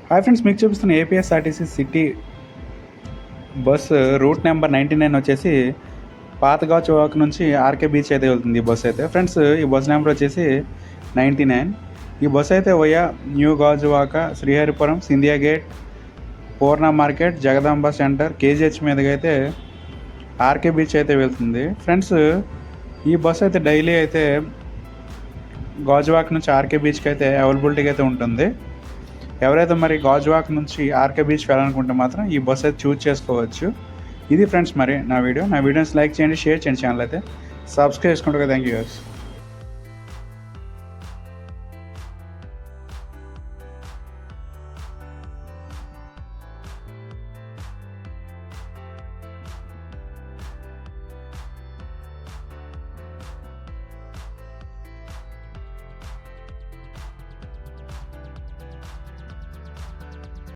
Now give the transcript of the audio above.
Hi friends, మీకు చూపిస్తున్న APSRTC city bus route number 99 వచ్చేసి పాత గాజువాక నుంచి ఆర్కే బీచ్ అయితే వెళ్తుంది. ఈ బస్ అయితే ఫ్రెండ్స్, ఈ బస్ నెంబర్ వచ్చేసి 99. ఈ బస్ అయితే via new Gajuwaka, Sriharipuram, Scindia gate, Purna market, Jagadamba centre, KGH మీదగా అయితే ఆర్కే బీచ్ అయితే వెళ్తుంది. ఫ్రెండ్స్, ఈ బస్ అయితే డైలీ అయితే గాజువాక నుంచి ఆర్కే బీచ్కి అయితే అవైలబిలిటీగా అయితే ఉంటుంది. ఎవరైతే మరి గాజువాక నుంచి ఆర్కే బీచ్ వెళ్ళాలనుకుంటే మాత్రం ఈ బస్ అయితే చూజ్ చేసుకోవచ్చు. ఇది ఫ్రెండ్స్ మరి నా వీడియోస్ లైక్ చేయండి, షేర్ చేయండి, ఛానల్ అయితే సబ్స్క్రైబ్ చేసుకుంటారు. Thank you.